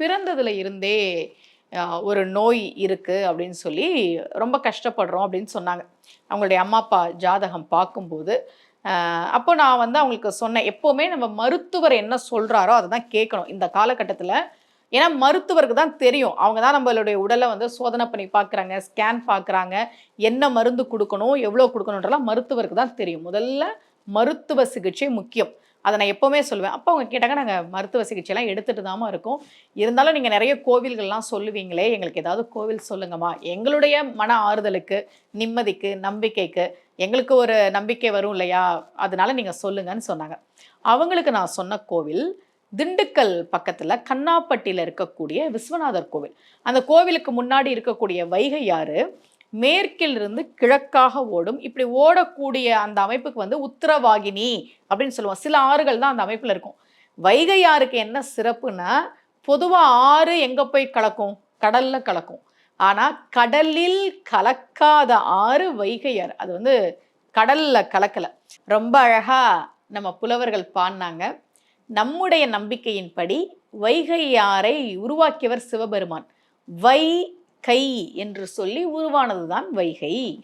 பிறந்ததுல இருந்தே ஒரு நோய் இருக்கு அப்படின்னு சொல்லி ரொம்ப கஷ்டப்படுறோம் அப்படின்னு சொன்னாங்க. அவங்களுடைய அம்மா, அப்பா ஜாதகம் பார்க்கும்போது, அப்போ நான் வந்து அவங்களுக்கு சொன்னேன், எப்பவுமே நம்ம மருத்துவர் என்ன சொல்றாரோ அத தான் கேட்கணும் இந்த காலகட்டத்தில. ஏன்னா மருத்துவருக்கு தான் தெரியும். அவங்க தான் நம்மளுடைய உடல வந்து சோதனை பண்ணி பார்க்குறாங்க, ஸ்கேன் பார்க்குறாங்க, என்ன மருந்து குடுக்கணும், எவ்வளோ குடுக்கணுன்றலாம் மருத்துவருக்கு தான் தெரியும். முதல்ல மருத்துவ சிகிச்சை முக்கியம். அத நான் எப்பவுமே சொல்லுவேன். அப்ப அவங்க கேட்டாங்க, "நாங்க மருத்துவ சிகிச்சைலாம் எடுத்துட்டு தாம்மா இருக்கோம். இருந்தாலும் நீங்க நெறைய கோவில்கள்லாம் சொல்லுவீங்களே, எங்களுக்கு ஏதாவது கோவில் சொல்லுங்கம்மா. எங்களுடைய மன ஆறுதலுக்கு, நிம்மதிக்கு, நம்பிக்கைக்கு எங்களுக்கு ஒரு நம்பிக்கை வரும் இல்லையா? அதனால நீங்க சொல்லுங்கன்னு" சொன்னாங்க. அவங்களுக்கு நான் சொன்ன கோவில், திண்டுக்கல் பக்கத்துல கன்னாப்பட்டியில இருக்கக்கூடிய விஸ்வநாதர் கோவில். அந்த கோவிலுக்கு முன்னாடி இருக்கக்கூடிய வைகை ஆறு, மேற்கில் இருந்து கிழக்காக ஓடும். இப்படி ஓடக்கூடிய அந்த அமைப்புக்கு வந்து உத்தரவாகினி அப்படின்னு சொல்லுவோம். சில ஆறுகள் தான் அந்த அமைப்புல இருக்கும். வைகை ஆறுக்கு என்ன சிறப்புன்னா, பொதுவா ஆறு எங்க போய் கலக்கும்? கடல்ல கலக்கும். ஆனா, கடலில் கலக்காத ஆறு வைகை ஆறு. அது வந்து கடல்ல கலக்கல. ரொம்ப அழகா நம்ம புலவர்கள் பாடுனாங்க. நம்முடைய நம்பிக்கையின்படி வைகை ஆறை உருவாக்கியவர் சிவபெருமான். வை கை என்று சொல்லி உருவானதுதான் வைகை.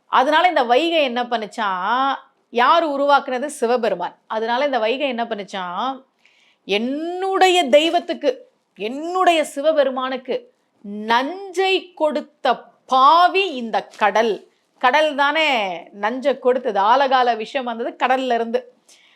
அதனால இந்த வைகை என்ன பண்ணுச்சாம், யார் உருவாக்குனது? சிவபெருமான். அதனால இந்த வைகை என்ன பண்ணுச்சாம், என்னுடைய தெய்வத்துக்கு, என்னுடைய சிவபெருமானுக்கு நஞ்சை கொடுத்த பாவி இந்த கடல். கடல் தானே நஞ்ச கொடுத்தது. ஆலகால விஷம் வந்தது கடல்ல இருந்து.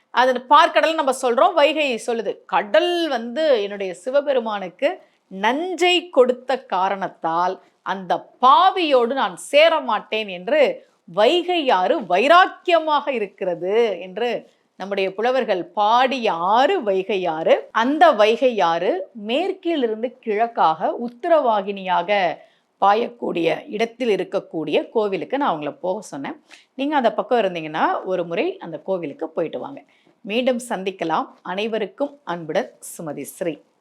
அது பார்க்கடல் நம்ம சொல்றோம். வைகை சொல்லுது. கடல் வந்து என்னுடைய சிவபெருமானுக்கு நஞ்சை கொடுத்த காரணத்தால் அந்த பாவியோடு நான் சேர மாட்டேன் என்று வைகை ஆறு வைராக்கியமாக இருக்கிறது என்று நம்முடைய புலவர்கள் பாடிய ஆறு வைகை ஆறு. அந்த வைகை ஆறு மேற்கிலிருந்து கிழக்காக உத்தரவாகினியாக பாயக்கூடிய இடத்தில் இருக்கக்கூடிய கோவிலுக்கு நான் உங்களை போக சொன்னேன். நீங்க அந்த பக்கம் இருந்தீங்கன்னா ஒரு முறை அந்த கோவிலுக்கு போயிட்டு வாங்க. மீண்டும் சந்திக்கலாம். அனைவருக்கும் அன்புடன் சுமதி ஸ்ரீ.